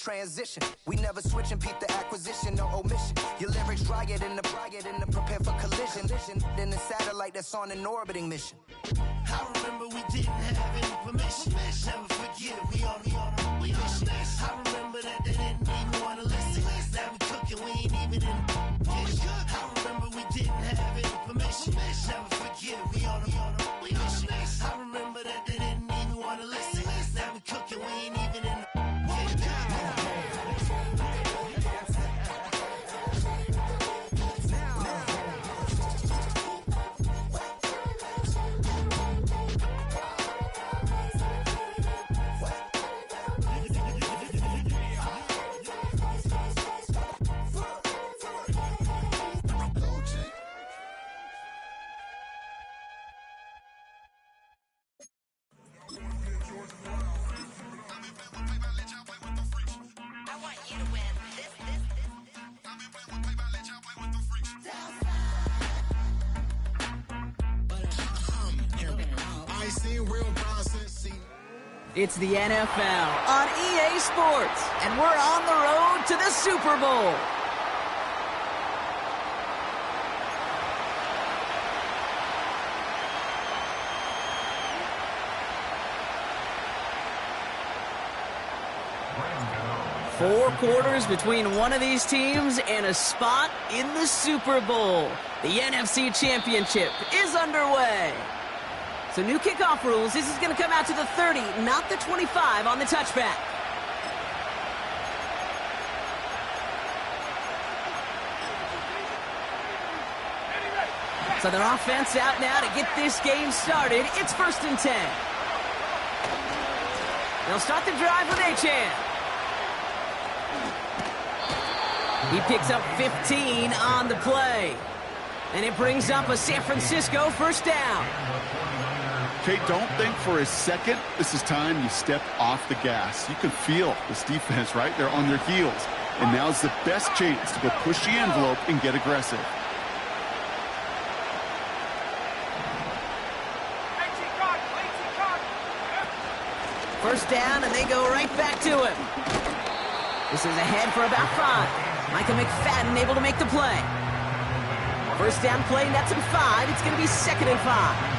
transition. We never switch and peep the acquisition, no omission. Your lyrics drier than the prepare for collision. Then the satellite that's on an orbiting mission. I remember we didn't have any permission. Never forget, we on a mission. I remember that they didn't even want to listen. Now we cooking, we ain't even in the kitchen. I remember we didn't have any permission. Never forget, we on a mission. I remember that they didn't even want to listen. Now we cooking, we ain't even in the kitchen. It's the NFL on EA Sports, and we're on the road to the Super Bowl. Four quarters between one of these teams and a spot in the Super Bowl. The NFC Championship is underway. So new kickoff rules. This is going to come out to the 30, not the 25 on the touchback. So their offense out now to get this game started. It's 1st and 10. They'll start the drive with Achane. He picks up 15 on the play. And it brings up a San Francisco 1st down. Okay, don't think for a second this is time you step off the gas. You can feel this defense right there on their heels. And now's the best chance to go push the envelope and get aggressive. First down, and they go right back to him. This is ahead for about 5. Micah McFadden able to make the play. First down play, nets him 5. It's going to be 2nd and 5.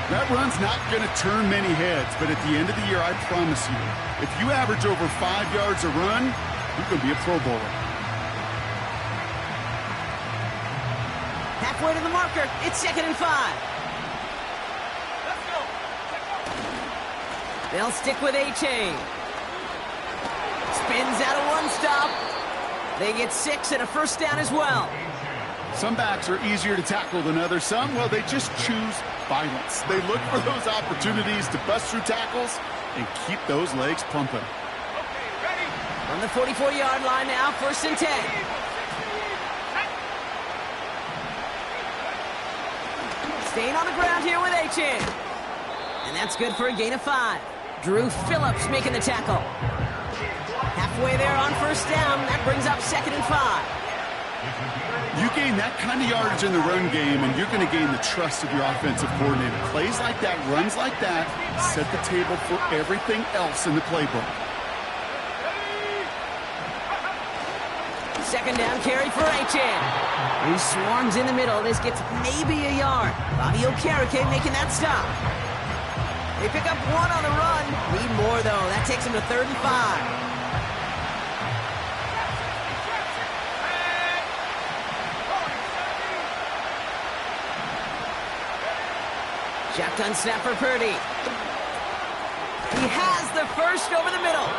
That run's not going to turn many heads, but at the end of the year, I promise you, if you average over 5 yards a run, you're going to be a Pro Bowler. Halfway to the marker, it's 2nd and 5. Let's go. They'll stick with Achane. Spins out of one stop. They get 6 and a first down as well. Some backs are easier to tackle than others. Some, well, they just choose violence. They look for those opportunities to bust through tackles and keep those legs pumping. Okay, ready. On the 44-yard line now, 1st and 10. Staying on the ground here with Achane. And that's good for a gain of 5. Drew Phillips making the tackle. Halfway there on 1st down. That brings up 2nd and 5. You gain that kind of yardage in the run game, and you're going to gain the trust of your offensive coordinator. Plays like that, runs like that, set the table for everything else in the playbook. 2nd down carry for Achane. He swarms in the middle. This gets maybe a yard. Bobby Okereke making that stop. They pick up 1 on the run. Need more, though. That takes him to 3rd and 5. Shotgun snap for Purdy. He has the first over the middle.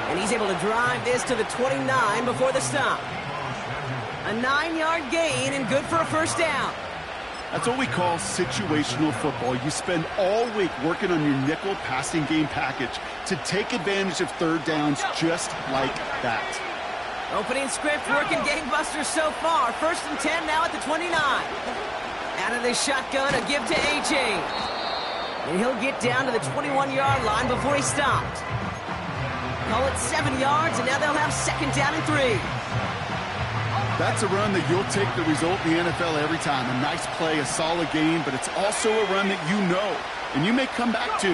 And he's able to drive this to the 29 before the stop. A 9-yard gain and good for a first down. That's what we call situational football. You spend all week working on your nickel passing game package to take advantage of 3rd downs just like that. Opening script working gangbusters so far. 1st and 10 now at the 29. Out of the shotgun, a give to Achane. And he'll get down to the 21-yard line before he stopped. Call it 7 yards, and now they'll have 2nd down and 3. That's a run that you'll take the result in the NFL every time. A nice play, a solid game, but it's also a run that you know, and you may come back to.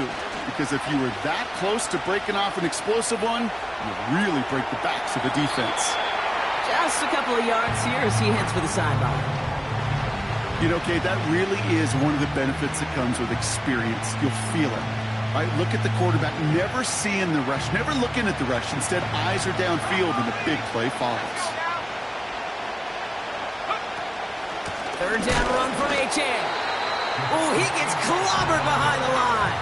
Because if you were that close to breaking off an explosive one, you really break the backs of the defense. Just a couple of yards here as he heads for the sideline. You know, Kate, that really is one of the benefits that comes with experience. You'll feel it. Right? Look at the quarterback, never seeing the rush, never looking at the rush. Instead, eyes are downfield, and the big play follows. Third down run from H.A. Oh, he gets clobbered behind the line.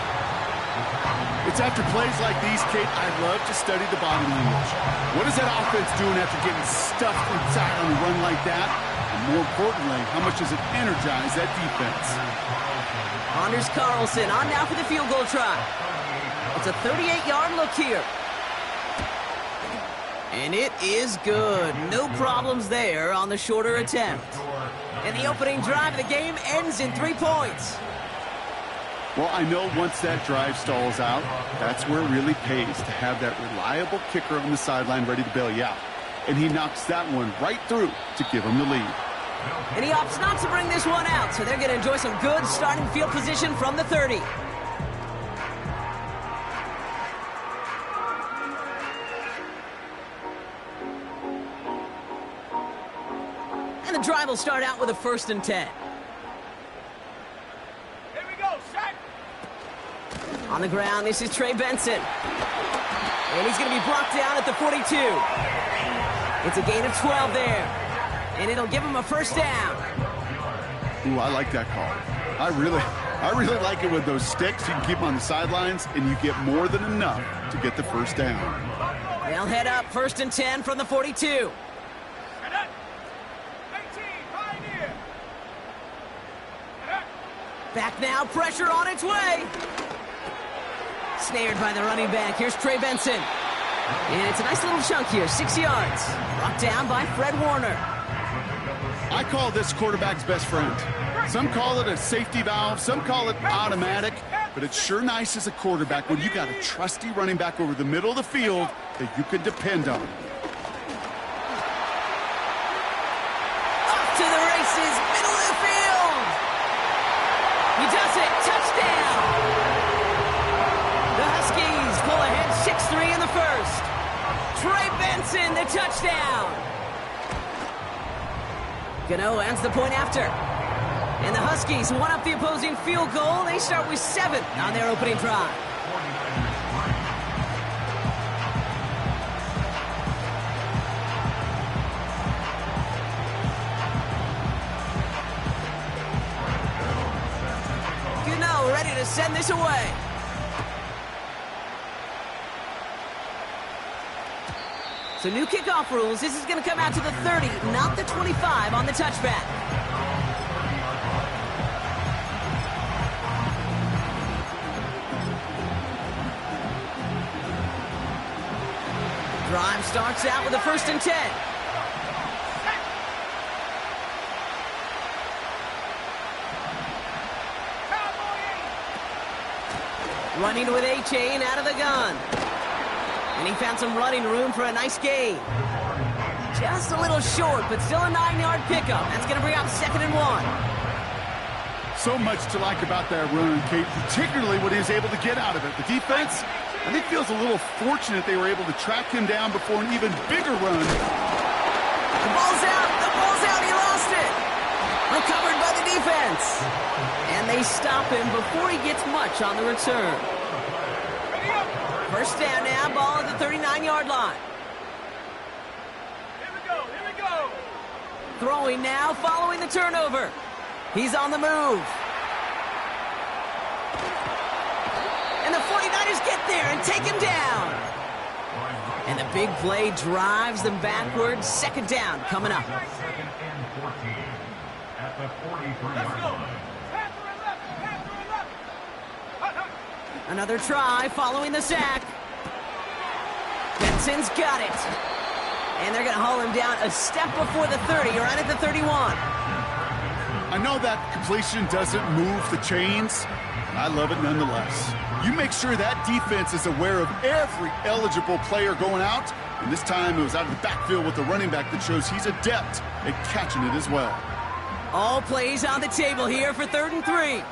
It's after plays like these, Kate, I love to study the body language. What is that offense doing after getting stuffed inside on a run like that? And more importantly, how much does it energize that defense? Anders Carlson on now for the field goal try. It's a 38-yard look here. And it is good. No problems there on the shorter attempt. And the opening drive of the game ends in 3 points. Well, I know once that drive stalls out, that's where it really pays to have that reliable kicker on the sideline ready to bail you out. And he knocks that one right through to give him the lead. And he opts not to bring this one out, so they're going to enjoy some good starting field position from the 30. And the drive will start out with a 1st and 10. On the ground, this is Trey Benson. And he's going to be brought down at the 42. It's a gain of 12 there. And it'll give him a 1st down. Ooh, I like that call. I really like it with those sticks. You can keep them on the sidelines, and you get more than enough to get the 1st down. They'll head up 1st and 10 from the 42. Back now, pressure on its way. Snared by the running back. Here's Trey Benson. And it's a nice little chunk here, 6 yards. Brought down by Fred Warner. I call this quarterback's best friend. Some call it a safety valve, some call it automatic, but it's sure nice as a quarterback when you got a trusty running back over the middle of the field that you can depend on. Off to the races, middle of the field. He does it, touchdown. The Huskies pull ahead 6-3 in the 1st. Trey Benson, the touchdown. Gano ends the point after. And the Huskies won up the opposing field goal. They start with 7 on their opening drive. Gano ready to send this away. So new kickoff rules. This is going to come out to the 30, not the 25 on the touchback. Drive starts out with a 1st and 10. Running with A-Chain out of the gun. And he found some running room for a nice gain. Just a little short, but still a 9-yard pickup. That's going to bring up 2nd and 1. So much to like about that run, Kate, particularly what he was able to get out of it. The defense, I think, feels a little fortunate they were able to track him down before an even bigger run. The ball's out. The ball's out. He lost it. Recovered by the defense. And they stop him before he gets much on the return. 1st down now, ball at the 39-yard line. Here we go. Throwing now, following the turnover. He's on the move. And the 49ers get there and take him down. And the big play drives them backwards. 2nd down coming up. 2nd and 14 at the 43-yard line. Another try following the sack. Benson's got it. And they're going to haul him down a step before the 30, right at the 31. I know that completion doesn't move the chains. I love it nonetheless. You make sure that defense is aware of every eligible player going out. And this time it was out of the backfield with the running back that shows he's adept at catching it as well. All plays on the table here for 3rd and 3.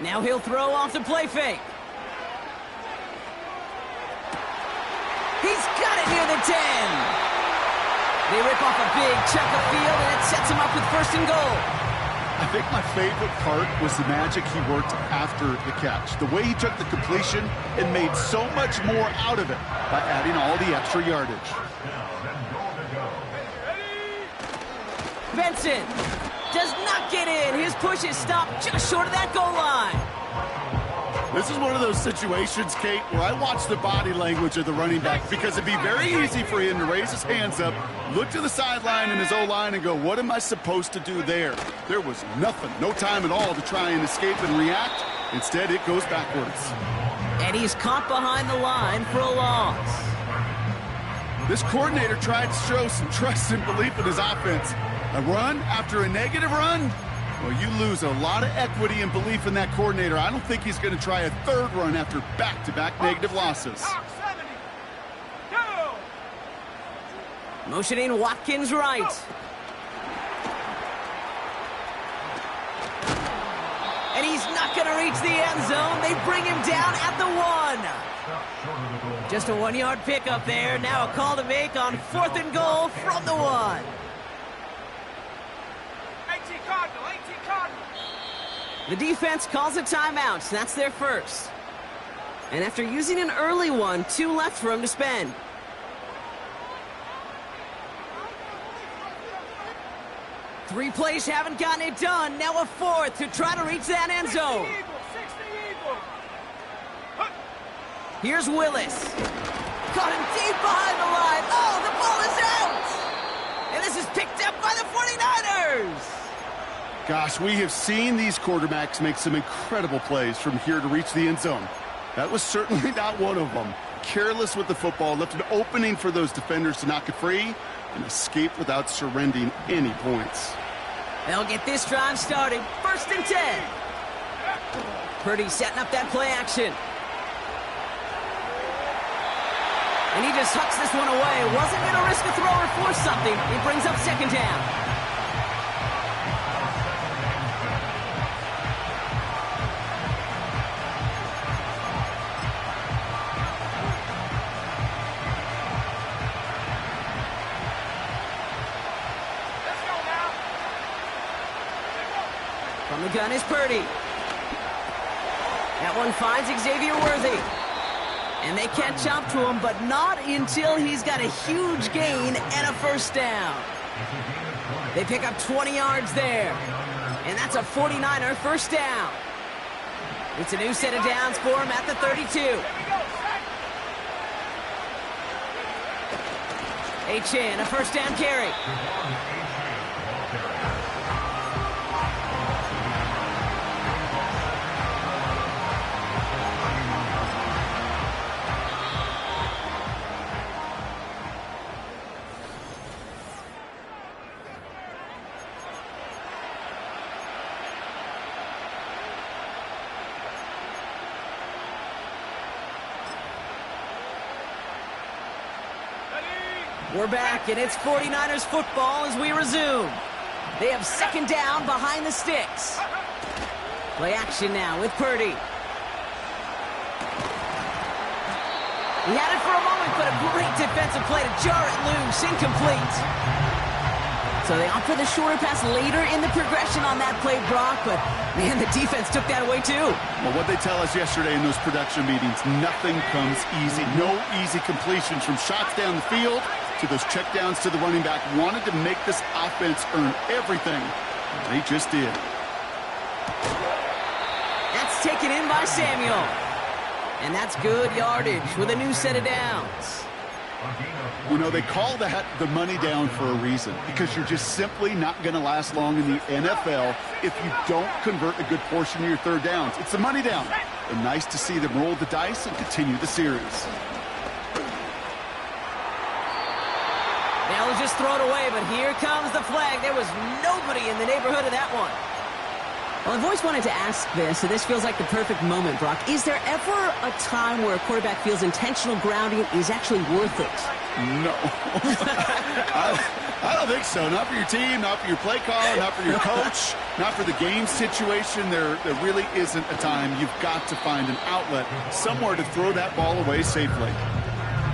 Now he'll throw off the play fake. He's got it near the 10. They rip off a big chunk of field, and it sets him up with 1st and goal. I think my favorite part was the magic he worked after the catch. The way he took the completion and made so much more out of it by adding all the extra yardage. Benson does not get in. His push is stopped just short of that goal line. This is one of those situations, Kate, where I watch the body language of the running back because it'd be very easy for him to raise his hands up, look to the sideline in his O-line and go, what am I supposed to do there? There was nothing, no time at all to try and escape and react. Instead, it goes backwards. And he's caught behind the line for a loss. This coordinator tried to show some trust and belief in his offense. A run after a negative run? Well, you lose a lot of equity and belief in that coordinator. I don't think he's going to try a 3rd run after back-to-back negative losses. Motioning Watkins right. And he's not going to reach the end zone. They bring him down at the 1. Just a 1-yard pickup there. Now a call to make on 4th and goal from the 1. The defense calls a timeout. That's their first. And after using an early one, 2 left for him to spend. Three plays haven't gotten it done. Now a 4th to try to reach that end zone. Here's Willis. Caught him deep behind the line. Oh, the ball is out! And this is picked up by the 49ers! Gosh, we have seen these quarterbacks make some incredible plays from here to reach the end zone. That was certainly not one of them. Careless with the football, left an opening for those defenders to knock it free and escape without surrendering any points. They'll get this drive started. 1st and 10. Purdy setting up that play action. And he just hucks this one away. Wasn't going to risk a throw or force something. He brings up 2nd down. From the gun is Purdy. That one finds Xavier Worthy. And they catch up to him, but not until he's got a huge gain and a 1st down. They pick up 20 yards there. And that's a 49er 1st down. It's a new set of downs for him at the 32. H.N., a 1st down carry. We're back, and it's 49ers football as we resume. They have 2nd down behind the sticks. Play action now with Purdy. He had it for a moment, but a great defensive play to jar it loose, incomplete. So they opt for the shorter pass later in the progression on that play, Brock, but man, the defense took that away too. Well, what they tell us yesterday in those production meetings, nothing comes easy. No easy completions from shots down the field to those checkdowns to the running back. Wanted to make this offense earn everything. They just did. That's taken in by Samuel. And that's good yardage with a new set of downs. You know, they call that the money down for a reason, because you're just simply not going to last long in the NFL if you don't convert a good portion of your 3rd downs. It's the money down. And nice to see them roll the dice and continue the series. They'll just throw it away, but here comes the flag. There was nobody in the neighborhood of that one. Well, I've always wanted to ask this, and this feels like the perfect moment, Brock. Is there ever a time where a quarterback feels intentional grounding is actually worth it? No. I don't think so. Not for your team, not for your play caller, not for your coach, not for the game situation. There really isn't a time. You've got to find an outlet, somewhere to throw that ball away safely.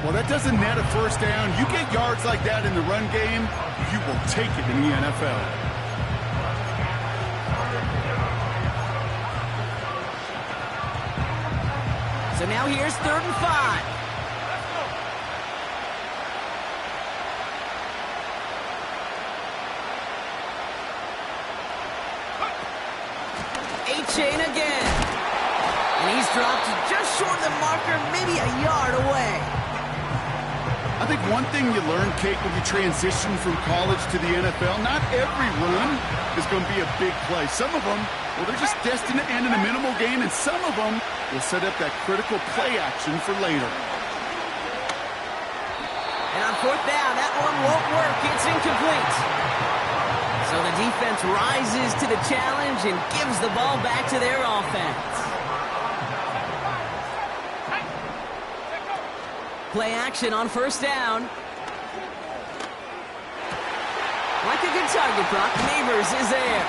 Well, that doesn't net a first down. You get yards like that in the run game, you will take it in the NFL. So now here's 3rd and 5. A-chain again. And he's dropped just short of the marker, maybe a yard away. I think one thing you learn, Kate, when you transition from college to the NFL, not every run is going to be a big play. Some of them, well, they're just destined to end in a minimal gain, and some of them will set up that critical play action for later. And on 4th down, that one won't work. It's incomplete. So the defense rises to the challenge and gives the ball back to their offense. Play action on 1st down. Like a good target, Brock. Neighbors is there.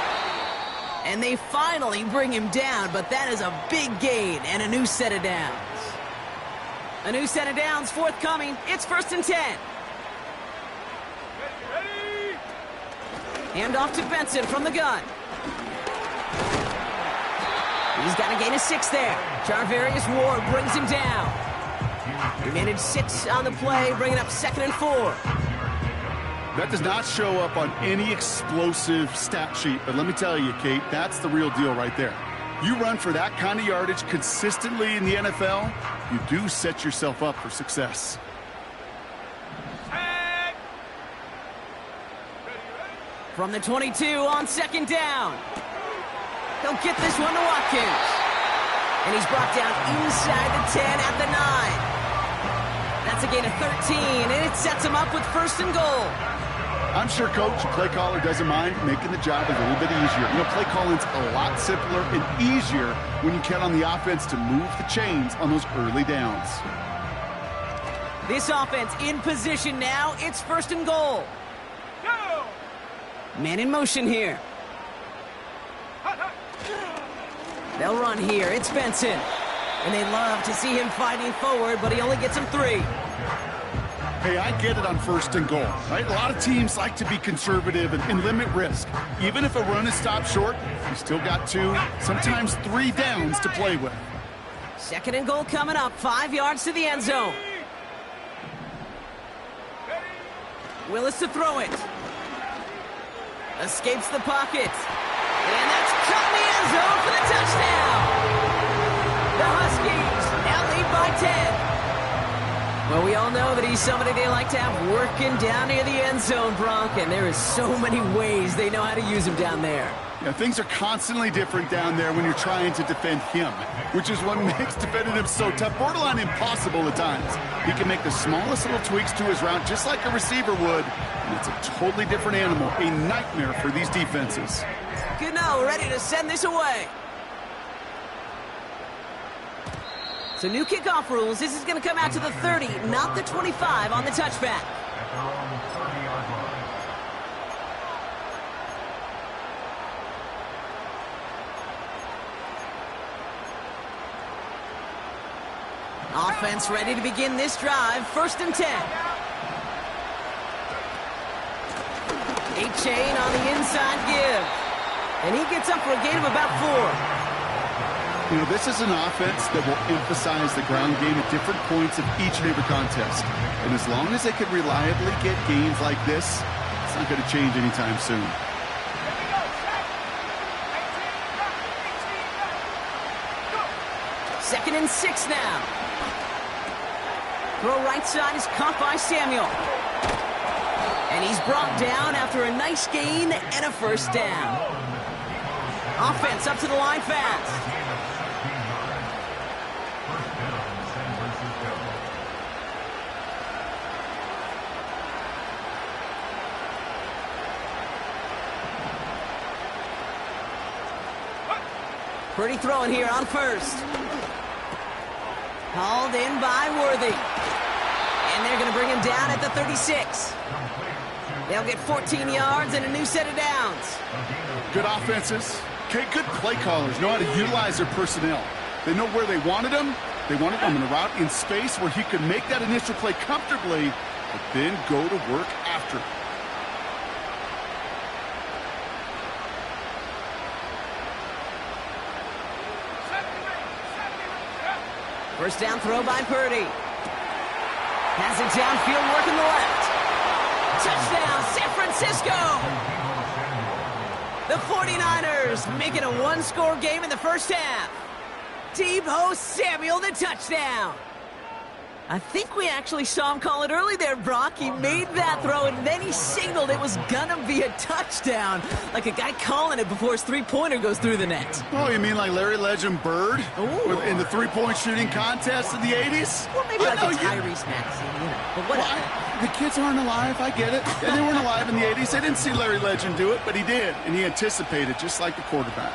And they finally bring him down, but that is a big gain and a new set of downs. A new set of downs forthcoming. It's 1st and 10. Hand off to Benson from the gun. He's got a gain of 6 there. Charvarius Ward brings him down. He managed 6 on the play, bringing up 2nd and 4. That does not show up on any explosive stat sheet, but let me tell you, Kate, that's the real deal right there. You run for that kind of yardage consistently in the NFL, you do set yourself up for success. From the 22 on 2nd down. They'll get this one to Watkins. And he's brought down inside the 10 at the 9. That's a gain of 13, and it sets him up with 1st and goal. I'm sure, Coach, the play caller doesn't mind making the job a little bit easier. You know, play calling's a lot simpler and easier when you count on the offense to move the chains on those early downs. This offense in position now. It's 1st and goal. Go! Man in motion here. They'll run here. It's Benson. And they love to see him fighting forward, but he only gets him 3. Hey, I get it on 1st and goal, right? A lot of teams like to be conservative and limit risk. Even if a run is stopped short, you still got 2, sometimes 3 downs to play with. 2nd and goal coming up, 5 yards to the end zone. Willis to throw it. Escapes the pocket. And that's caught in the end zone for the touchdown. The Huskies now lead by 10. Well, we all know that he's somebody they like to have working down near the end zone, Bronk, and there is so many ways they know how to use him down there. Yeah, things are constantly different down there when you're trying to defend him, which is what makes defending him so tough, borderline impossible at times. He can make the smallest little tweaks to his route just like a receiver would, and it's a totally different animal, a nightmare for these defenses. Gano ready to send this away. So new kickoff rules. This is going to come out to the 30, not the 25 on the touchback. Offense ready to begin this drive. 1st and 10. A-chain on the inside give. And he gets up for a gain of about 4. You know, this is an offense that will emphasize the ground game at different points of each and every contest. And as long as they can reliably get gains like this, it's not going to change anytime soon. Second and 6 now. Throw right side is caught by Samuel. And he's brought down after a nice gain and a 1st down. Offense up to the line fast. Pretty throwing here on 1st. Hauled in by Worthy. And they're going to bring him down at the 36. They'll get 14 yards and a new set of downs. Good offenses. Okay, good play callers know how to utilize their personnel. They know where they wanted them, They wanted him in a route in space where he could make that initial play comfortably, but then go to work after. First down throw by Purdy. Has it downfield, working the left. Touchdown, San Francisco! The 49ers make it a one-score game in the first half. Deebo Samuel, the touchdown. I think we actually saw him call it early there, Brock. He made that throw, and then he signaled it was gonna be a touchdown. Like a guy calling it before his three-pointer goes through the net. Oh, you mean like Larry Legend Bird? In the three-point shooting contest in the 80s? Well, maybe like a Tyrese Maxey, you know. But what? The kids aren't alive, I get it. They weren't alive in the 80s. They didn't see Larry Legend do it, but he did. And he anticipated, just like the quarterback.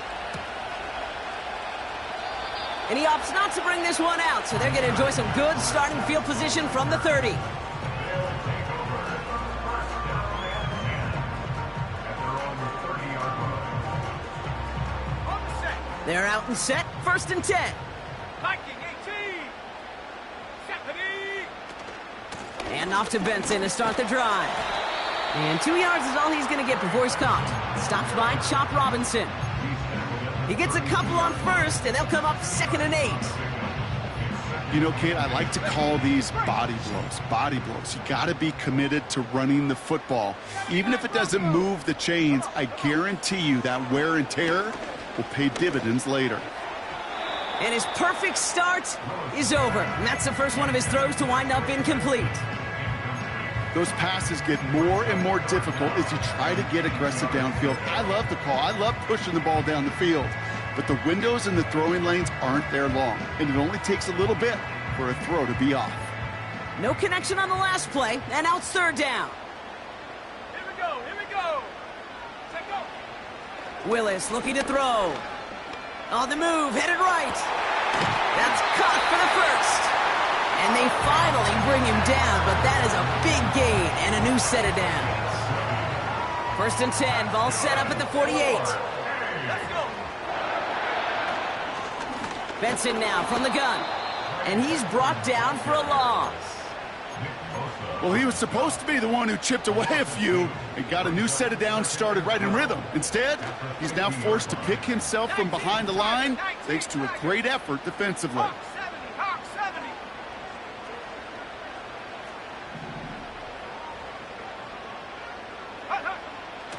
And he opts not to bring this one out, so they're going to enjoy some good starting field position from the 30. They're out and set, first and 10. And off to Benson to start the drive. And 2 yards is all he's going to get before he's caught. Stops by Chop Robinson. He gets a couple on first, and they'll come up 2nd and 8. You know, Kate, I like to call these body blows. Body blows. You got to be committed to running the football. Even if it doesn't move the chains, I guarantee you that wear and tear will pay dividends later. And his perfect start is over. And that's the first one of his throws to wind up incomplete. Those passes get more and more difficult as you try to get aggressive downfield. I love the call. I love pushing the ball down the field. But the windows in the throwing lanes aren't there long. And it only takes a little bit for a throw to be off. No connection on the last play, and out 3rd down. Here we go. Take go. Willis looking to throw. On the move, headed right. That's caught for the first. And they finally bring him down, but that is a big gain and a new set of downs. 1st and 10, ball set up at the 48. Let's go. Benson now from the gun. And he's brought down for a loss. Well, he was supposed to be the one who chipped away a few and got a new set of downs started right in rhythm. Instead, he's now forced to pick himself from behind the line thanks to a great effort defensively. Hawk 70.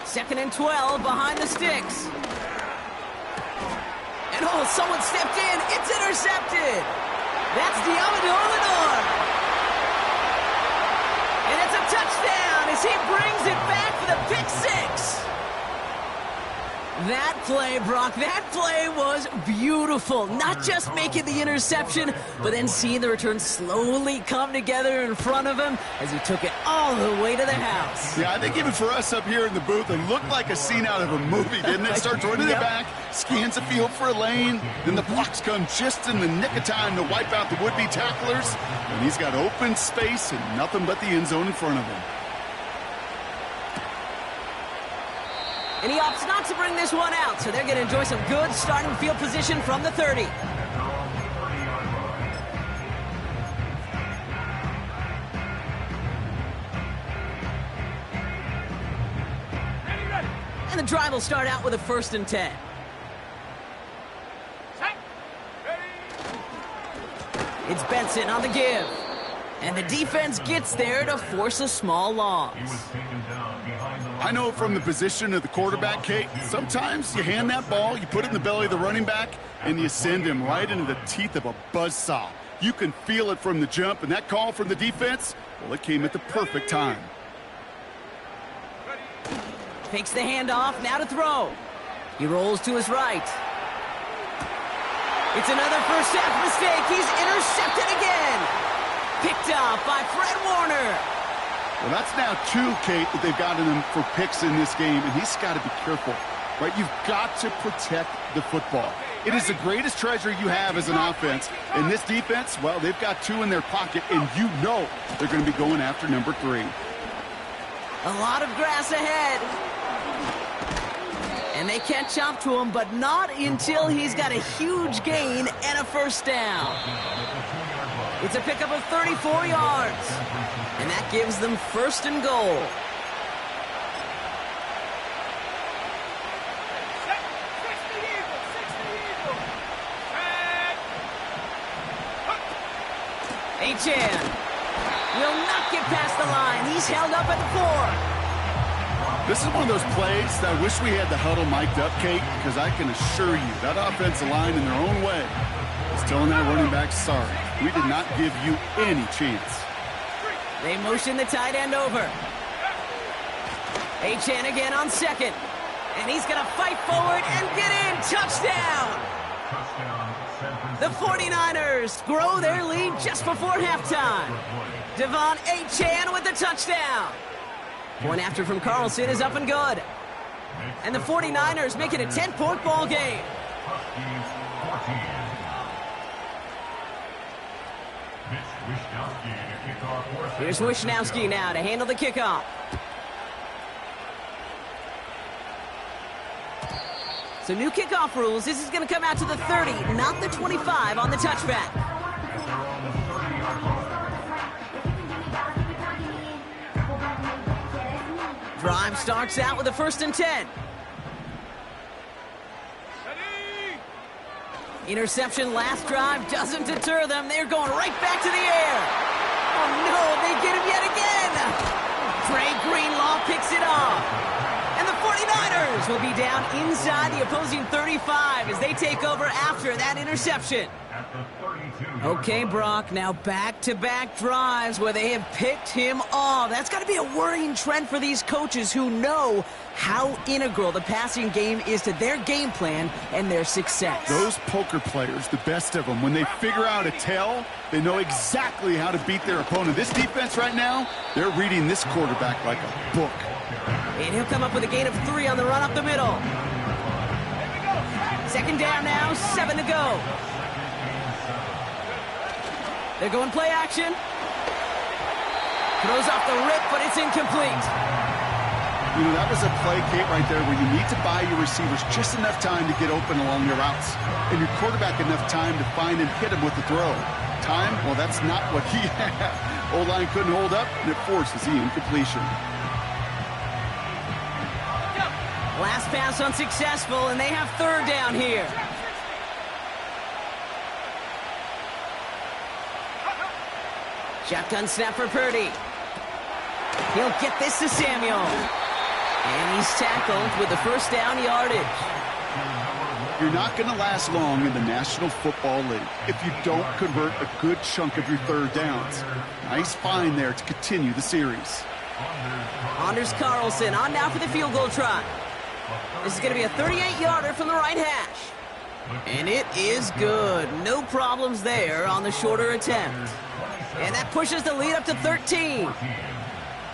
2nd and 12 behind the sticks. And oh, someone stepped in. It's intercepted. That's Diamador Lenore. And it's a touchdown as he brings it back for the pick 6. That play, Brock, that play was beautiful. Not just making the interception, but then seeing the return slowly come together in front of him as he took it all the way to the house. Yeah, I think even for us up here in the booth, it looked like a scene out of a movie, didn't it? Starts running it back, scans the field for a lane, then the blocks come just in the nick of time to wipe out the would-be tacklers, and he's got open space and nothing but the end zone in front of him. And he opts not to bring this one out, so they're going to enjoy some good starting field position from the 30. And the drive will start out with a 1st and 10. It's Benson on the give. And the defense gets there to force a small loss. I know from the position of the quarterback, Kate, sometimes you hand that ball, you put it in the belly of the running back, and you send him right into the teeth of a buzzsaw. You can feel it from the jump, and that call from the defense, well, it came at the perfect time. Takes the handoff, now to throw. He rolls to his right. It's another first half mistake. He's intercepted again. Picked up by Fred Warner. Well, that's now 2, Kate, that they've gotten him for picks in this game, and he's got to be careful, right? You've got to protect the football. It is the greatest treasure you have as an offense. And this defense, well, they've got 2 in their pocket, and you know they're going to be going after number 3. A lot of grass ahead. And they catch up to him, but not until he's got a huge gain and a first down. It's a pickup of 34 yards. And that gives them first and goal. Achan will not get past the line. He's held up at the 4. This is one of those plays that I wish we had the huddle mic'd up, Kate, because I can assure you that offensive line in their own way is telling that running back, sorry, we did not give you any chance. They motion the tight end over. Achan again on second. And he's going to fight forward and get in. Touchdown! The 49ers grow their lead just before halftime. Devon Achan with the touchdown. Point after from Carlson is up and good. And the 49ers make it a 10-point ball game. Here's Wishnowski now to handle the kickoff. So new kickoff rules. This is going to come out to the 30, not the 25 on the touchback. Drive starts out with a 1st and 10. Interception last drive doesn't deter them. They're going right back to the air. Oh no, they get him yet again. Trey Greenlaw picks it off. And the 49ers will be down inside the opposing 35 as they take over after that interception. Okay, Brock, now back-to-back drives where they have picked him off. That's got to be a worrying trend for these coaches who know how integral the passing game is to their game plan and their success. Those poker players, the best of them, when they figure out a tell, they know exactly how to beat their opponent. This defense right now, they're reading this quarterback like a book. And he'll come up with a gain of 3 on the run up the middle. Second down now, 7 to go. They're going play action. Throws off the rip, but it's incomplete. You know, that was a play, Kate, right there where you need to buy your receivers just enough time to get open along their routes. And your quarterback enough time to find and hit him with the throw. Time? Well, that's not what he had. O-line couldn't hold up, and it forces the incompletion. Last pass unsuccessful, and they have 3rd down here. Shotgun snap for Purdy. He'll get this to Samuel. And he's tackled with the 1st down yardage. You're not going to last long in the National Football League if you don't convert a good chunk of your 3rd downs. Nice find there to continue the series. Anders Carlson on now for the field goal try. This is going to be a 38-yarder from the right hash. And it is good. No problems there on the shorter attempt. And that pushes the lead up to 13.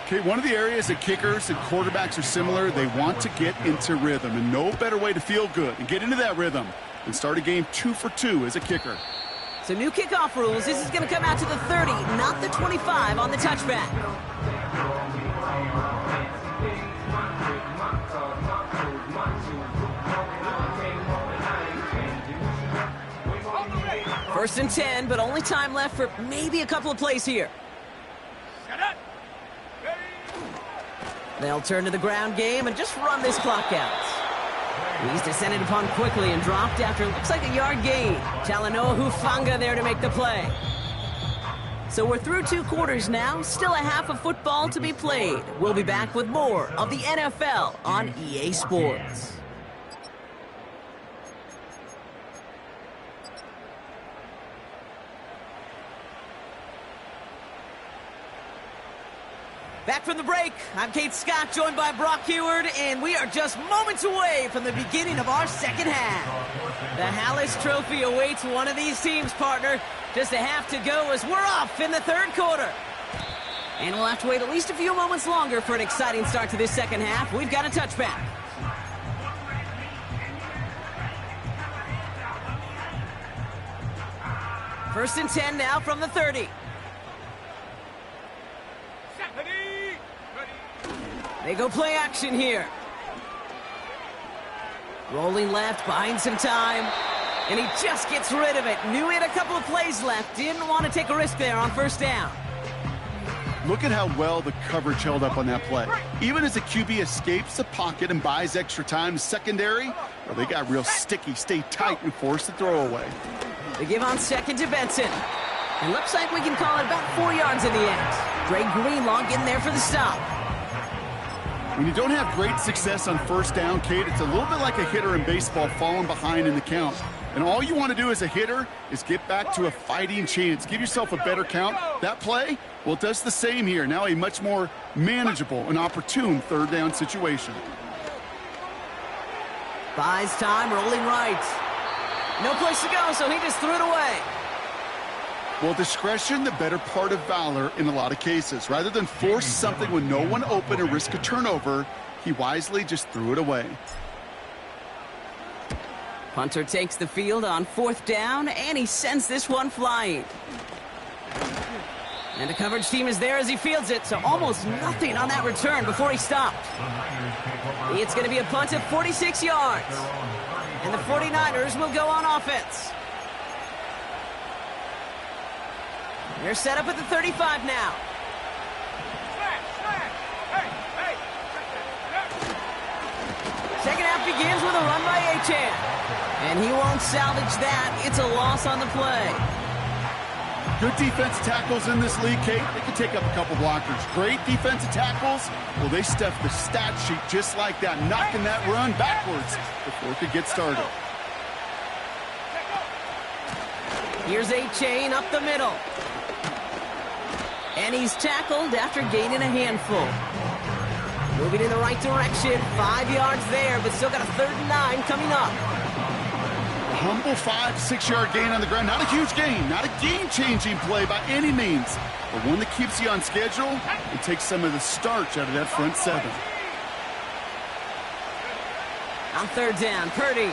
Okay, one of the areas that kickers and quarterbacks are similar, they want to get into rhythm. And no better way to feel good and get into that rhythm than start a game 2 for 2 as a kicker. So new kickoff rules. This is going to come out to the 30, not the 25 on the touchback. First and 10, but only time left for maybe a couple of plays here. They'll turn to the ground game and just run this clock out. He's descended upon quickly and dropped after it looks like a yard gain. Talanoa Hufanga there to make the play. So we're through 2 quarters now, still a half of football to be played. We'll be back with more of the NFL on EA Sports. Back from the break, I'm Kate Scott, joined by Brock Heward, and we are just moments away from the beginning of our second half. The Hallis Trophy awaits one of these teams, partner. Just a half to go as we're off in the 3rd quarter. And we'll have to wait at least a few moments longer for an exciting start to this second half. We've got a touchback. First and 10 now from the 30. They go play action here. Rolling left, buying some time. And he just gets rid of it. Knew he had a couple of plays left. Didn't want to take a risk there on first down. Look at how well the coverage held up on that play. Even as the QB escapes the pocket and buys extra time to secondary, well, they got real sticky, stay tight, and force the throw away. They give on second to Benson. It looks like we can call it about 4 yards in the end. Dre Greenlaw getting there for the stop. When you don't have great success on first down, Kate, it's a little bit like a hitter in baseball falling behind in the count. And all you want to do as a hitter is get back to a fighting chance. Give yourself a better count. That play, well, it does the same here. Now a much more manageable and opportune third down situation. Buys time, rolling right. No place to go, so he just threw it away. Well, discretion, the better part of valor in a lot of cases. Rather than force something with no one open or risk a turnover, he wisely just threw it away. Punter takes the field on fourth down, and he sends this one flying. And the coverage team is there as he fields it, so almost nothing on that return before he stopped. It's going to be a punt of 46 yards. And the 49ers will go on offense. They're set up at the 35 now. Second half begins with a run by Achane. And he won't salvage that. It's a loss on the play. Good defensive tackles in this league, Kate. They can take up a couple blockers. Great defensive tackles. Well, they stuffed the stat sheet just like that, knocking that run backwards before it could get started. Here's Achane up the middle. And he's tackled after gaining a handful. Moving in the right direction. 5 yards there, but still got a 3rd and 9 coming up. A humble 5-6 yard gain on the ground. Not a huge gain. Not a game-changing play by any means. But one that keeps you on schedule and takes some of the starch out of that front seven. On 3rd down, Purdy.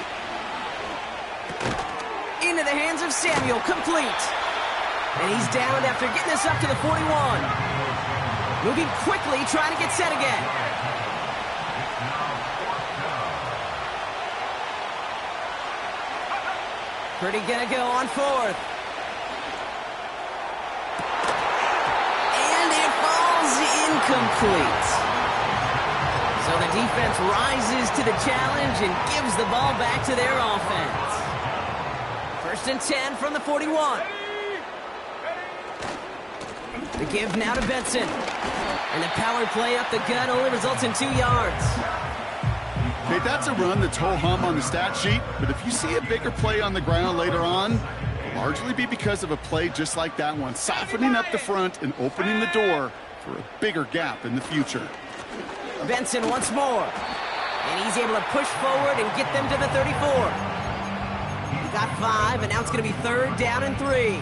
Into the hands of Samuel, complete. And he's down after getting this up to the 41. Moving quickly, trying to get set again. Purdy gonna go on 4th. And it falls incomplete. So the defense rises to the challenge and gives the ball back to their offense. 1st and 10 from the 41. The give now to Benson. And the power play up the gut only results in 2 yards. Okay, that's a run that's ho-hum on the stat sheet, but if you see a bigger play on the ground later on, it'll largely be because of a play just like that one, softening up the front and opening the door for a bigger gap in the future. Benson once more. And he's able to push forward and get them to the 34. He got 5, and now it's going to be 3rd down and 3.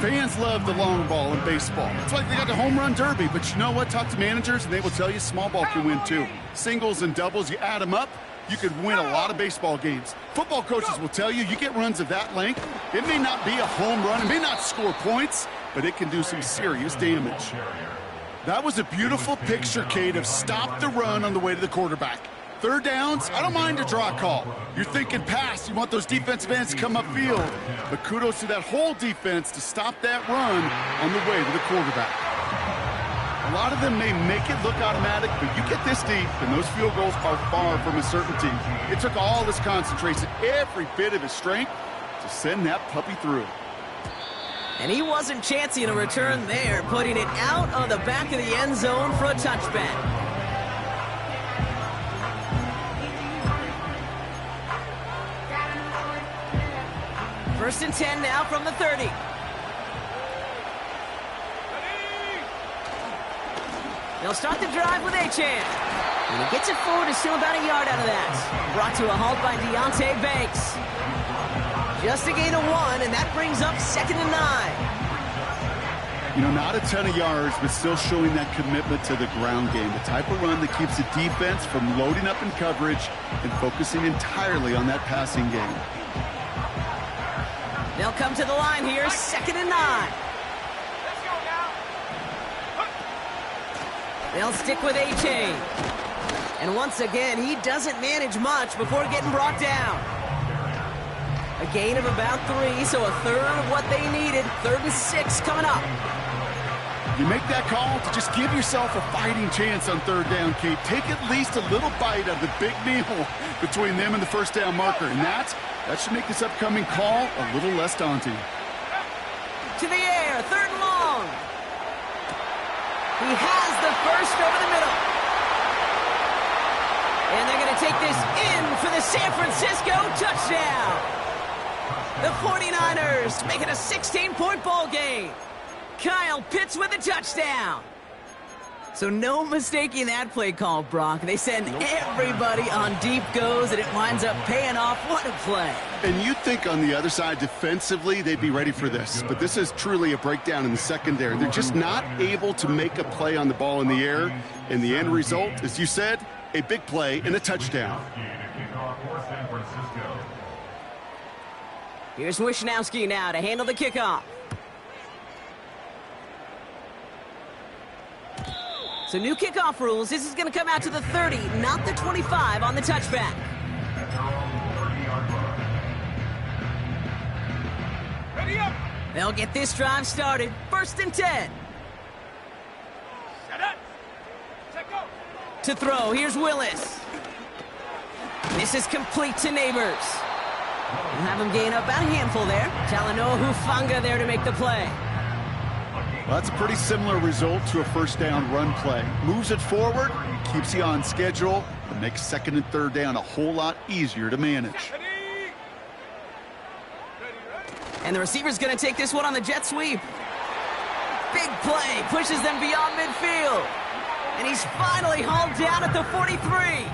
Fans love the long ball in baseball. It's like they got the home run derby, but you know what? Talk to managers, and they will tell you small ball can win too. Singles and doubles, you add them up, you could win a lot of baseball games. Football coaches will tell you, you get runs of that length, it may not be a home run, it may not score points, but it can do some serious damage. That was a beautiful picture, Kate, of stop the run on the way to the quarterback. 3rd downs, I don't mind a draw call. You're thinking pass, you want those defensive ends to come upfield. But kudos to that whole defense to stop that run on the way to the quarterback. A lot of them may make it look automatic, but you get this deep, and those field goals are far from a certainty. It took all his concentration, every bit of his strength, to send that puppy through. And he wasn't chancing a return there, putting it out on the back of the end zone for a touchback. 1st and 10 now from the 30. They'll start the drive with Achane. And he gets it forward, is still about a yard out of that. Brought to a halt by Deonte Banks. Just a gain of 1, and that brings up 2nd and 9. You know, not a ton of yards, but still showing that commitment to the ground game. The type of run that keeps the defense from loading up in coverage and focusing entirely on that passing game. They'll come to the line here, 2nd and 9. Let's go now. They'll stick with Achane. And once again, he doesn't manage much before getting brought down. A gain of about 3, so a third of what they needed. 3rd and 6 coming up. You make that call to just give yourself a fighting chance on 3rd down, Kate. Take at least a little bite of the big meal between them and the 1st down marker. And that should make this upcoming call a little less daunting. To the air, 3rd and long. He has the first over the middle. And they're going to take this in for the San Francisco touchdown. The 49ers make it a 16-point ball game. Kyle Pitts with a touchdown. So no mistaking that play call, Brock. They send everybody on deep goes, and it winds up paying off. What a play. And you'd think on the other side, defensively, they'd be ready for this. But this is truly a breakdown in the secondary. They're just not able to make a play on the ball in the air. And the end result, as you said, a big play and a touchdown. Here's Wishnowski now to handle the kickoff. So new kickoff rules. This is going to come out to the 30, not the 25 on the touchback. They'll get this drive started. 1st and 10. To throw, here's Willis. This is complete to Neighbors. We'll have him gain up about a handful there. Talanoa Hufanga there to make the play. Well, that's a pretty similar result to a 1st down run play. Moves it forward, keeps you on schedule, and makes 2nd and 3rd down a whole lot easier to manage. And the receiver's going to take this one on the jet sweep. Big play, pushes them beyond midfield. And he's finally hauled down at the 43.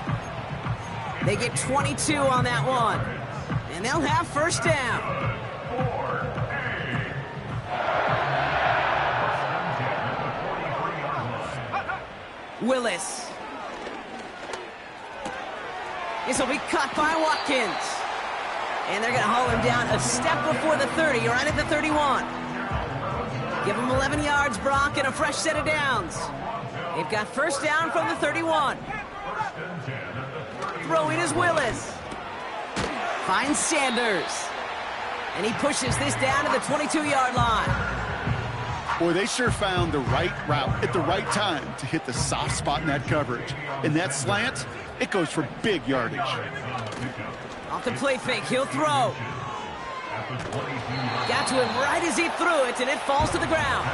They get 22 on that one. And they'll have 1st down. Willis. This will be caught by Watkins. And they're going to haul him down a step before the 30, right at the 31. Give him 11 yards, Brock, and a fresh set of downs. They've got 1st down from the 31. Throwing is Willis. Finds Sanders. And he pushes this down to the 22-yard line. Boy, they sure found the right route at the right time to hit the soft spot in that coverage. And that slant, it goes for big yardage. Off the play fake, he'll throw. Got to him right as he threw it, and it falls to the ground.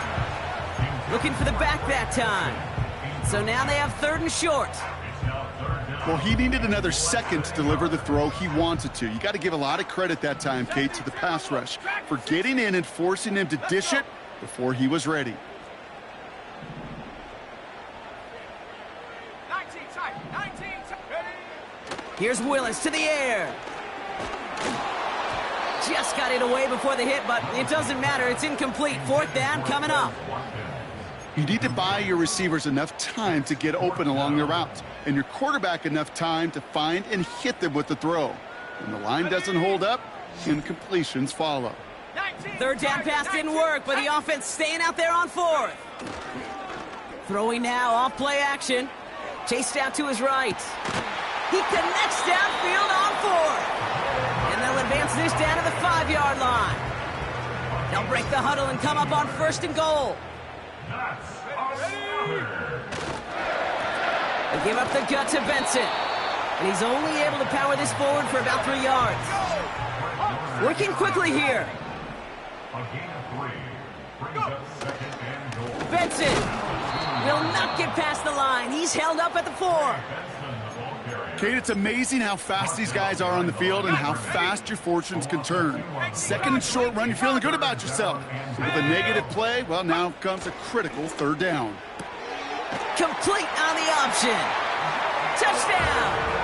Looking for the back that time. So now they have 3rd and short. Well, he needed another second to deliver the throw he wanted to. You got to give a lot of credit that time, Kate, to the pass rush for getting in and forcing him to dish it before he was ready. 19 tight. Here's Willis to the air. Just got it away before the hit, but it doesn't matter. It's incomplete. 4th down coming up. You need to buy your receivers enough time to get open along the route, and your quarterback enough time to find and hit them with the throw. When the line doesn't hold up, incompletions follow. 3rd down pass didn't work, but the offense staying out there on 4th. Throwing now, off play action. Chased out to his right. He connects downfield on 4th. And they'll advance this down to the 5-yard line. They'll break the huddle and come up on 1st and goal. They give up the gut to Benson. And he's only able to power this forward for about 3 yards. Working quickly here. Benson will not get past the line. He's held up at the 4. Kate, it's amazing how fast these guys are on the field and how fast your fortunes can turn. 2nd and short run, you're feeling good about yourself. With a negative play, well, now comes a critical 3rd down. Complete on the option. Touchdown!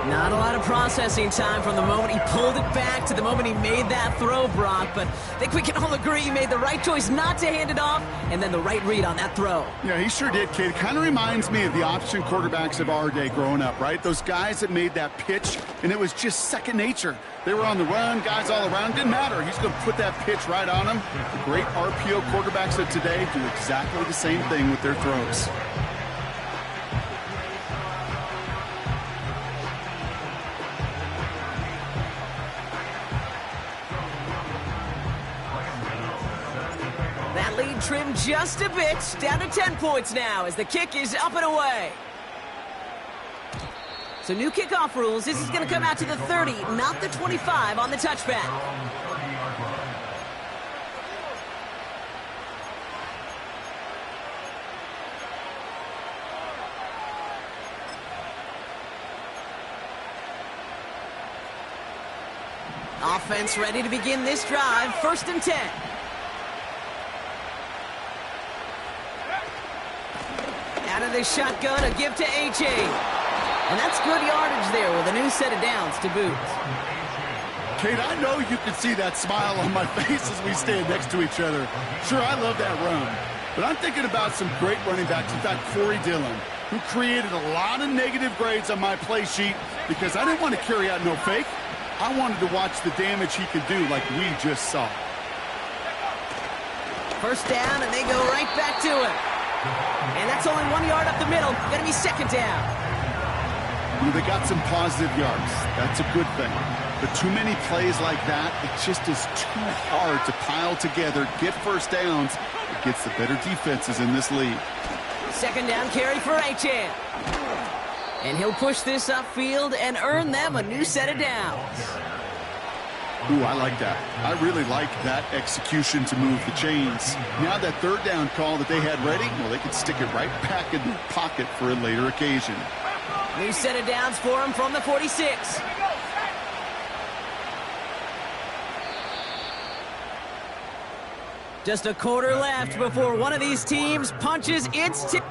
Not a lot of processing time from the moment he pulled it back to the moment he made that throw, Brock, but I think we can all agree he made the right choice not to hand it off, and then the right read on that throw. Yeah, he sure did, Kate. It kind of reminds me of the option quarterbacks of our day growing up, right? Those guys that made that pitch, and it was just second nature. They were on the run, guys all around. Didn't matter. He's going to put that pitch right on them. The great RPO quarterbacks of today do exactly the same thing with their throws. lead trimmed just a bit, down to 10 points now as the kick is up and away. So new kickoff rules. This is going to come out to the 30, not the 25 on the touchback. Offense ready to begin this drive. 1st and 10. Out of the shotgun, a give to A.J. And that's good yardage there with a new set of downs to boot. Kate, I know you can see that smile on my face as we stand next to each other. Sure, I love that run. But I'm thinking about some great running backs. In fact, Corey Dillon, who created a lot of negative grades on my play sheet because I didn't want to carry out no fake. I wanted to watch the damage he could do like we just saw. 1st down, and they go right back to it. And that's only 1 yard up the middle. Going to be 2nd down. They got some positive yards. That's a good thing. But too many plays like that, it just is too hard to pile together, get 1st downs against the better defenses in this league. 2nd down carry for Achane. And he'll push this upfield and earn them a new set of downs. Ooh, I like that. I really like that execution to move the chains. Now that 3rd down call that they had ready, well, they can stick it right back in the pocket for a later occasion. New set of downs for him from the 46. Just a quarter left before one of these teams punches its ticket.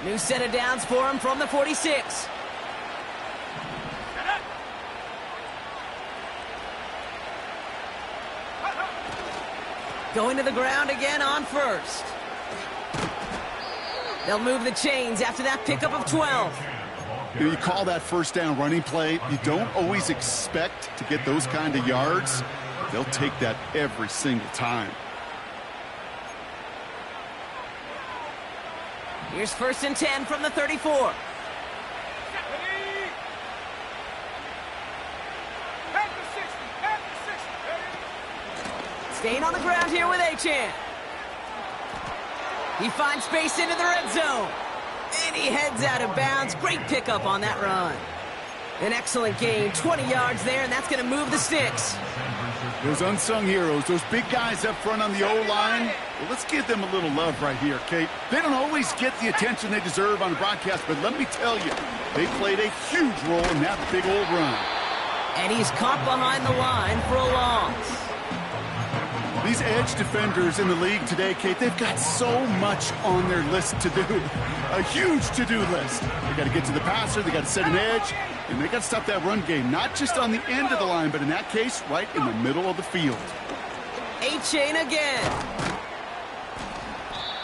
New set of downs for him from the 46. Going to the ground again on 1st. They'll move the chains after that pickup of 12. You call that 1st down running play. You don't always expect to get those kind of yards. They'll take that every single time. Here's 1st and 10 from the 34. Staying on the ground here with Achane. He finds space into the red zone. And he heads out of bounds. Great pickup on that run. An excellent gain. 20 yards there, and that's going to move the sticks. Those unsung heroes, those big guys up front on the O-line, well, let's give them a little love right here, Kate. They don't always get the attention they deserve on the broadcast, but let me tell you, they played a huge role in that big old run. And he's caught behind the line for a loss. These edge defenders in the league today, Kate, they've got so much on their list to do. A huge to-do list. They got to get to the passer, they got to set an edge, and they got to stop that run game, not just on the end of the line, but in that case, right in the middle of the field. Achane again.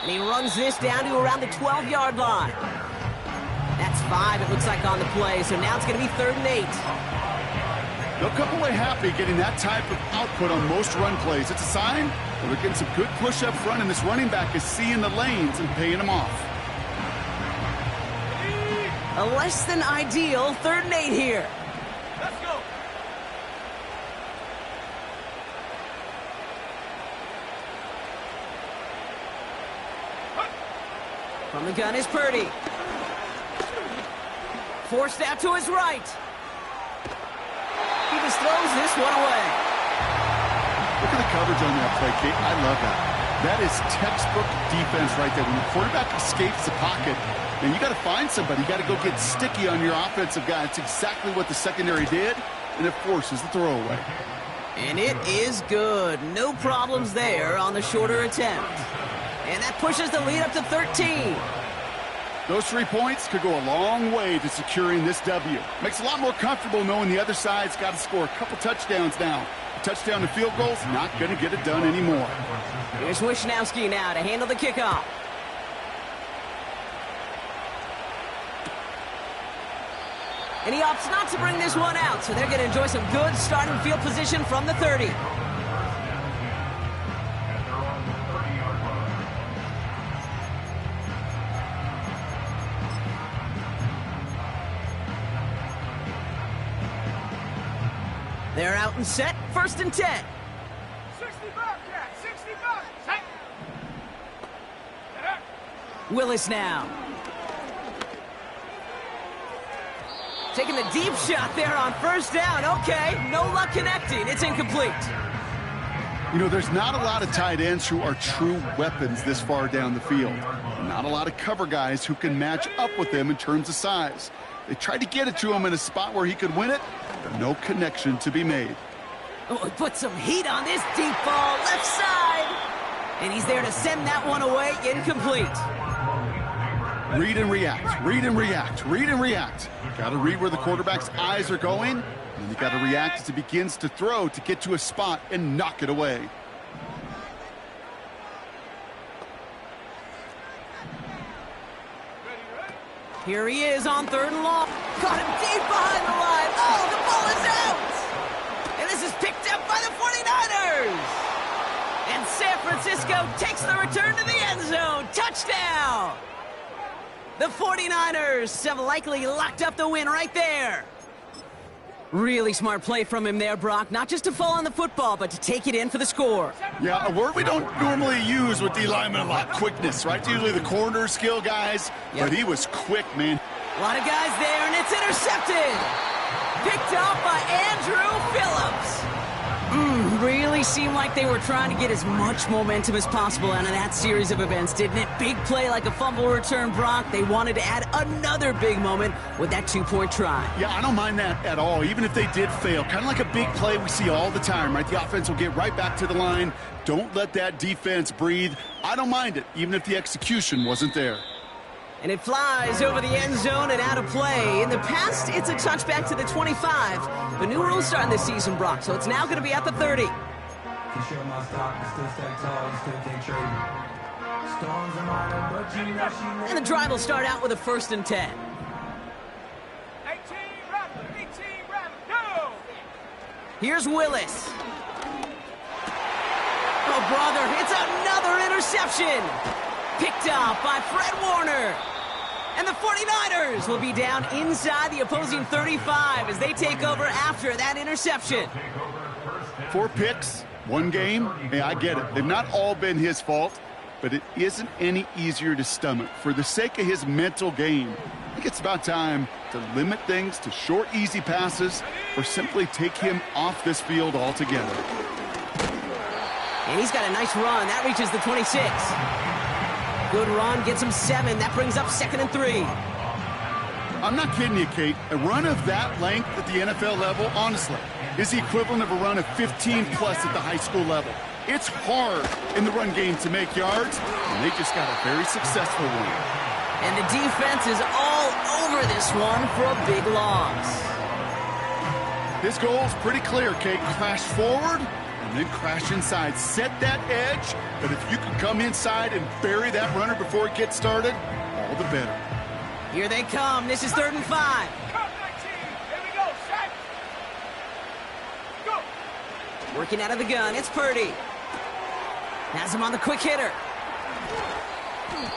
And he runs this down to around the 12-yard line. That's 5, it looks like, on the play, so now it's going to be 3rd and 8. They'll come away happy getting that type of output on most run plays. It's a sign that they're getting some good push up front, and this running back is seeing the lanes and paying them off. A less than ideal 3rd and 8 here. Let's go. From the gun is Purdy. Forced out to his right. He just throws this one away. Look at the coverage on that play, Kate. I love that. That is textbook defense right there. When the quarterback escapes the pocket, and you got to find somebody. You got to go get sticky on your offensive guy. It's exactly what the secondary did, and it forces the throwaway. And it is good. No problems there on the shorter attempt. And that pushes the lead up to 13. Those 3 points could go a long way to securing this W. Makes it a lot more comfortable knowing the other side's got to score a couple touchdowns now. A touchdown and field goal's not going to get it done anymore. Here's Wisnowski now to handle the kickoff. And he opts not to bring this one out, so they're going to enjoy some good starting field position from the 30. They're out and set, 1st and 10. 65, Jack, 65. Set. Willis now. Taking the deep shot there on 1st down. Okay, no luck connecting. It's incomplete. You know, there's not a lot of tight ends who are true weapons this far down the field. Not a lot of cover guys who can match up with them in terms of size. They tried to get it to him in a spot where he could win it, but no connection to be made. Oh, he put some heat on this deep ball, left side. And he's there to send that one away, incomplete. Read and react, read and react, read and react. Got to read where the quarterback's eyes are going, and you got to react as he begins to throw to get to a spot and knock it away. Here he is on 3rd and long. Caught him deep behind the line. Oh, the ball is out. And this is picked up by the 49ers. And San Francisco takes the return to the end zone. Touchdown. The 49ers have likely locked up the win right there. Really smart play from him there, Brock. Not just to fall on the football, but to take it in for the score. Yeah, a word we don't normally use with D linemen a lot. Quickness, right? Usually the corner skill guys, but he was quick, man. A lot of guys there, and it's intercepted. Picked off by Andrew Phillips. Really seemed like they were trying to get as much momentum as possible out of that series of events, didn't it? Big play like a fumble return, Brock. They wanted to add another big moment with that 2-point try. Yeah, I don't mind that at all, even if they did fail. Kind of like a big play we see all the time, right? The offense will get right back to the line. Don't let that defense breathe. I don't mind it, even if the execution wasn't there. And it flies over the end zone and out of play. In the past, it's a touchback to the 25. The new rules starting this season, Brock, so it's now going to be at the 30. And the drive will start out with a 1st and 10. 18, go! Here's Willis. Oh, brother, it's another interception. Picked off by Fred Warner. And the 49ers will be down inside the opposing 35 as they take over after that interception. 4 picks, 1 game. Hey, I get it. They've not all been his fault, but it isn't any easier to stomach. For the sake of his mental game, I think it's about time to limit things to short, easy passes or simply take him off this field altogether. And he's got a nice run. That reaches the 26. Good run, gets him 7. That brings up 2nd and 3. I'm not kidding you, Kate. A run of that length at the NFL level, honestly, is the equivalent of a run of 15-plus at the high school level. It's hard in the run game to make yards, and they just got a very successful one. And the defense is all over this one for a big loss. His goal is pretty clear, Kate. Crash forward and then crash inside. Set that edge, but if you can come inside and bury that runner before it gets started, all the better. Here they come. This is 3rd and 5. Cut 19. Here we go. Set. Go. Working out of the gun. It's Purdy. Has him on the quick hitter.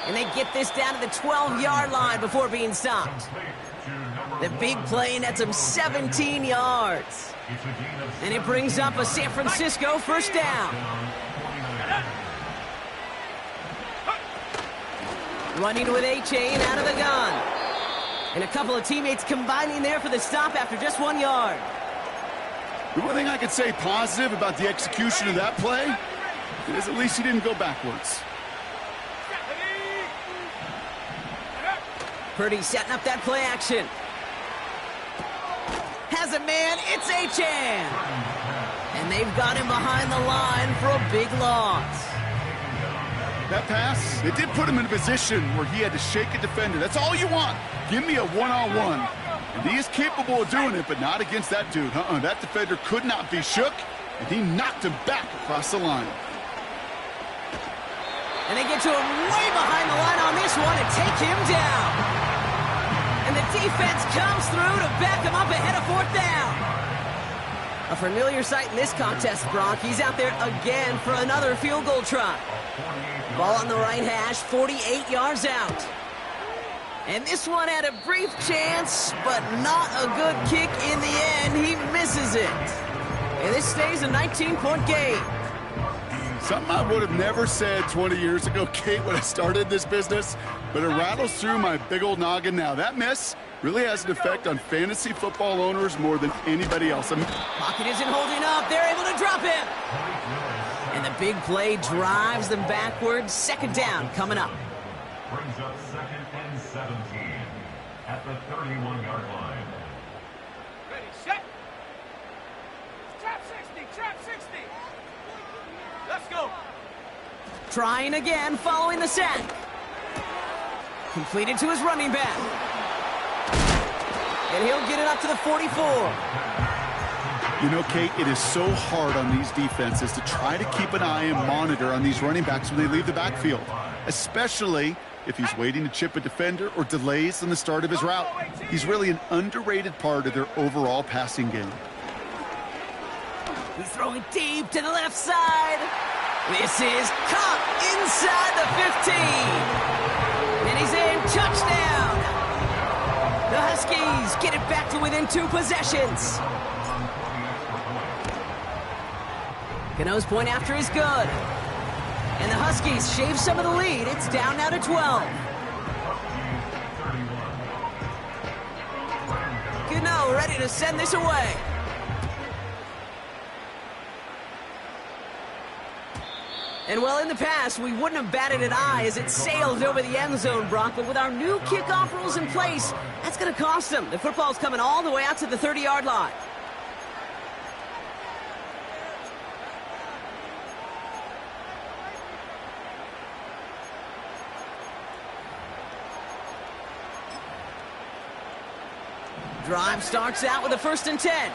And they get this down to the 12-yard line before being stopped. The big play nets him 17 yards. And it brings up a San Francisco 1st down. Running with A-Chain out of the gun. And a couple of teammates combining there for the stop after just 1 yard. The one thing I could say positive about the execution of that play is at least he didn't go backwards. Purdy setting up that play action. Has a man, it's A-Chan. And they've got him behind the line for a big loss. That pass, it did put him in a position where he had to shake a defender. That's all you want. Give me a one-on-one. And he is capable of doing it, but not against that dude. That defender could not be shook, and he knocked him back across the line. And they get to him way behind the line on this one and take him down. And the defense comes through to back him up ahead of 4th down. A familiar sight in this contest, Brock. He's out there again for another field goal try. Ball on the right hash, 48 yards out. And this one had a brief chance, but not a good kick in the end. He misses it. And this stays a 19-point game. Something I would have never said 20 years ago, Kate, when I started this business, but it rattles through my big old noggin now. That miss really has an effect on fantasy football owners more than anybody else. Pocket isn't holding up. They're able to drop him. And the big play drives them backwards. Second down coming up. Brings up 2nd and 17 at the 31-yard line. Ready, set. Trap 60, trap 60. Let's go. Trying again following the sack. Completed to his running back. And he'll get it up to the 44. You know, Kate, it is so hard on these defenses to try to keep an eye and monitor on these running backs when they leave the backfield, especially if he's waiting to chip a defender or delays in the start of his route. He's really an underrated part of their overall passing game. He's throwing deep to the left side. This is caught inside the 15. And he's in. Touchdown. The Huskies get it back to within 2 possessions. Cano's point after is good. And the Huskies shave some of the lead. It's down now to 12. Cano ready to send this away. And well, in the past, we wouldn't have batted an eye as it sailed over the end zone, Brock. But with our new kickoff rules in place, that's going to cost them. The football's coming all the way out to the 30-yard line. Drive starts out with a 1st and 10.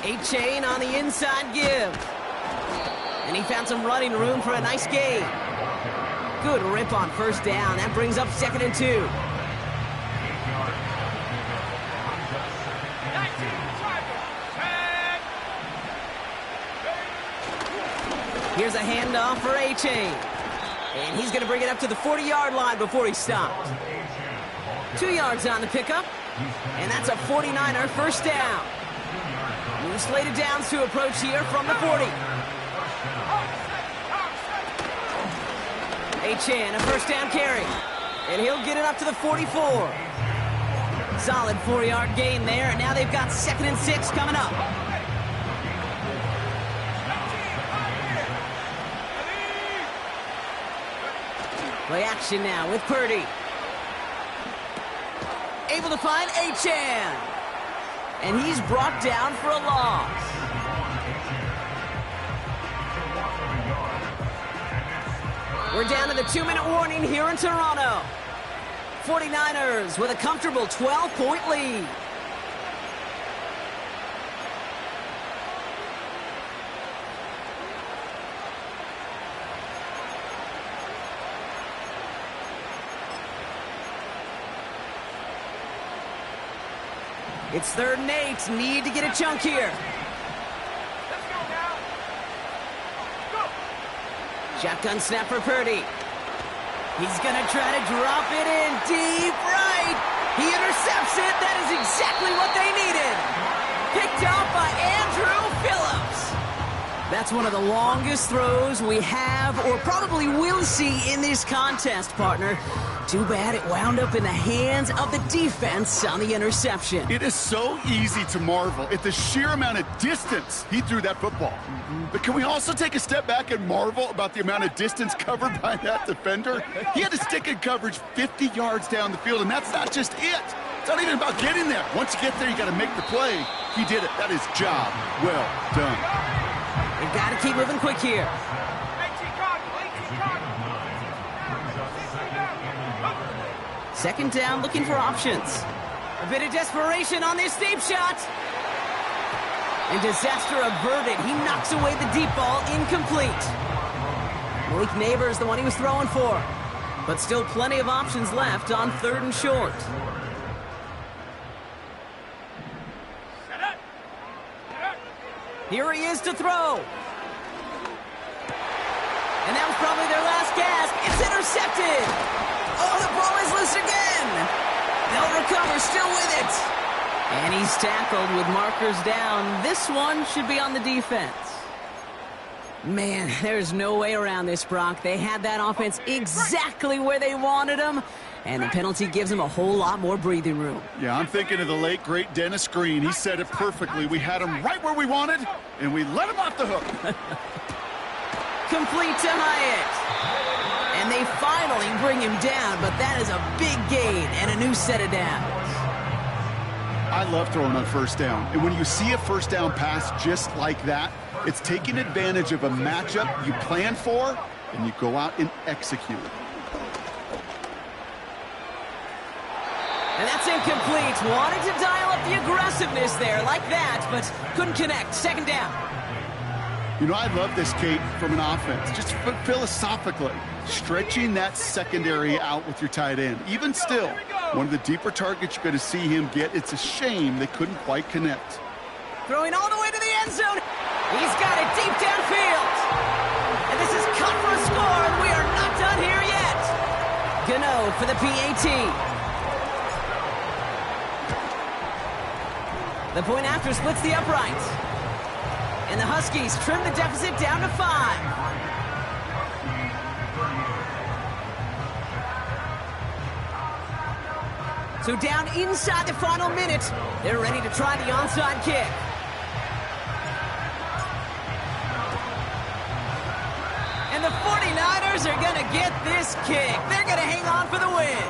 A-chain on the inside give. And he found some running room for a nice gain. Good rip on 1st down. That brings up 2nd and 2. Here's a handoff for A-chain. And he's going to bring it up to the 40-yard line before he stopped. 2 yards on the pickup. And that's a 49er 1st down. New slated downs to approach here from the 40. A-Chan, a 1st down carry. And he'll get it up to the 44. Solid 4-yard gain there, and now they've got 2nd and 6 coming up. Play action now with Purdy. Able to find A-Chan. And he's brought down for a loss. We're down to the 2-minute warning here in Toronto. 49ers with a comfortable 12-point lead. It's 3rd and 8. Need to get a chunk here. Let's go now. Go. Shotgun snap for Purdy. He's going to try to drop it in deep right. He intercepts it. That is exactly what they needed. Picked off by Andrew Phillips. That's one of the longest throws we have or probably will see in this contest, partner. Too bad it wound up in the hands of the defense on the interception. It is so easy to marvel at the sheer amount of distance he threw that football. But can we also take a step back and marvel about the amount of distance covered by that defender? He had to stick in coverage 50 yards down the field, and that's not just it. It's not even about getting there. Once you get there, you got to make the play. He did it. That is job well done. They've got to keep moving quick here. Second down, looking for options. A bit of desperation on this deep shot. And disaster averted. He knocks away the deep ball, incomplete. Malik Neighbors, the one he was throwing for. But still plenty of options left on 3rd and short. Here he is to throw. And that was probably their last gasp. It's intercepted. Oh, the ball is loose again. They'll recover, still with it. And he's tackled with markers down. This one should be on the defense. Man, there's no way around this, Brock. They had that offense exactly where they wanted them, and the penalty gives them a whole lot more breathing room. Yeah, I'm thinking of the late, great Dennis Green. He said it perfectly. We had him right where we wanted, and we let him off the hook. Complete to Hyatt. And they finally bring him down, but that is a big gain and a new set of downs. I love throwing on first down, and when you see a first down pass just like that, it's taking advantage of a matchup you plan for, and you go out and execute. And that's incomplete. Wanted to dial up the aggressiveness there like that, but couldn't connect. Second down. You know, I love this, Kate, from an offense. Just philosophically, stretching that secondary out with your tight end. Even still, one of the deeper targets you're going to see him get. It's a shame they couldn't quite connect. Throwing all the way to the end zone. He's got it deep downfield. And this is cut for a score, and we are not done here yet. Gano for the PAT. The point after splits the uprights. And the Huskies trim the deficit down to 5. So down inside the final minute, they're ready to try the onside kick. And the 49ers are going to get this kick. They're going to hang on for the win.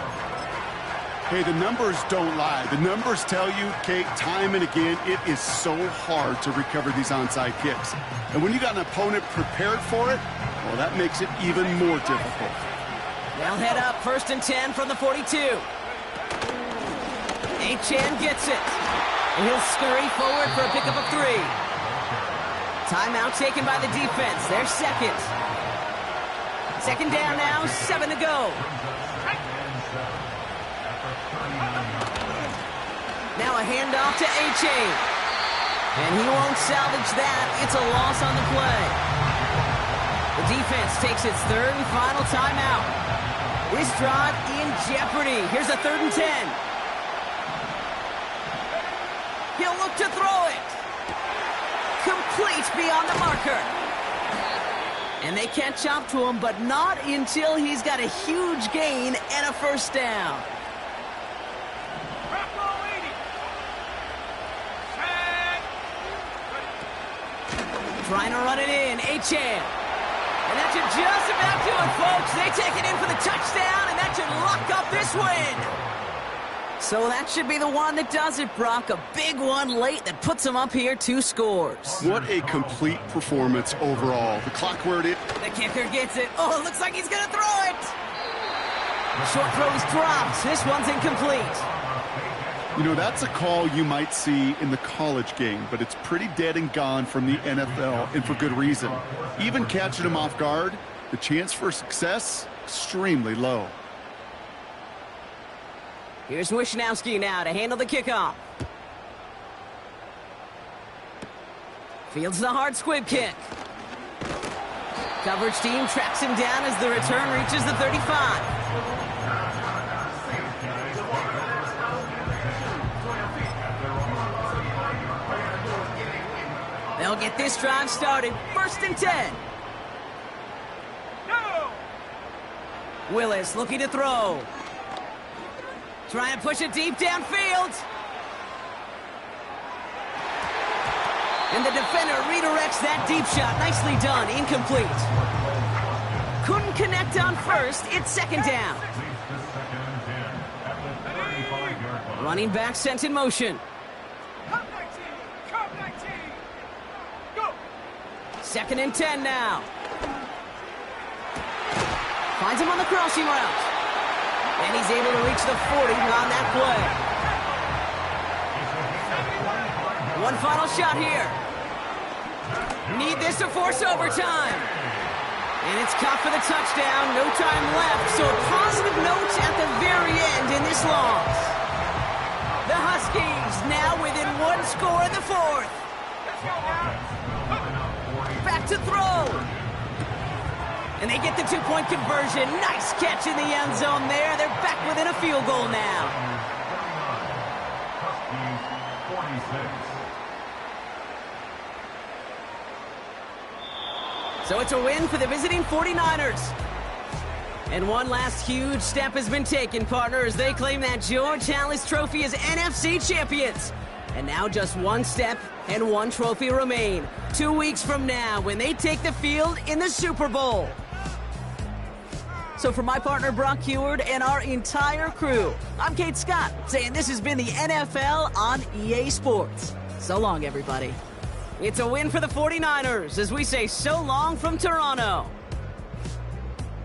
Hey, the numbers don't lie. The numbers tell you, Kate, time and again, it is so hard to recover these onside kicks. And when you got an opponent prepared for it, well, that makes it even more difficult. They'll head up 1st and 10 from the 42. Achan gets it. And he'll scurry forward for a pickup of 3. Timeout taken by the defense. They're second. Second down now, 7 to go. Now a handoff to Achan. And he won't salvage that. It's a loss on the play. The defense takes its 3rd and final timeout. This drive in jeopardy. Here's a 3rd and 10. He'll look to throw it. Complete beyond the marker. And they catch up to him, but not until he's got a huge gain and a first down. Trying to run it in, Achan. And that should just about do it, folks. They take it in for the touchdown, and that should lock up this win. So that should be the one that does it, Brock. A big one late that puts them up here 2 scores. What a complete performance overall. The clock where it is. The kicker gets it. Oh, it looks like he's going to throw it. Short throw's dropped. This one's incomplete. You know, that's a call you might see in the college game, but it's pretty dead and gone from the NFL, and for good reason. Even catching him off guard, the chance for success, extremely low. Here's Wishnowski now to handle the kickoff. Fields the hard squib kick. Coverage team tracks him down as the return reaches the 35. They'll get this drive started. 1st and 10. No! Willis looking to throw. Trying to push it deep downfield. And the defender redirects that deep shot. Nicely done. Incomplete. Couldn't connect on first. It's 2nd down. Running back sent in motion. Come 19! Come 19! Go! 2nd and 10 now. Finds him on the crossing route. And he's able to reach the 40 on that play. One final shot here. Need this to force overtime. And it's caught for the touchdown. No time left. So a positive note at the very end in this loss. The Huskies now within 1 score in the 4th. Back to throw. And they get the two-point conversion. Nice catch in the end zone there. They're back within a field goal now. Huskies 46. So it's a win for the visiting 49ers. And one last huge step has been taken, partner, as they claim that George Halas Trophy as NFC champions. And now just one step and one trophy remain. 2 weeks from now when they take the field in the Super Bowl. So for my partner Brock Heward and our entire crew, I'm Kate Scott, saying this has been the NFL on EA Sports. So long, everybody. It's a win for the 49ers as we say so long from Toronto.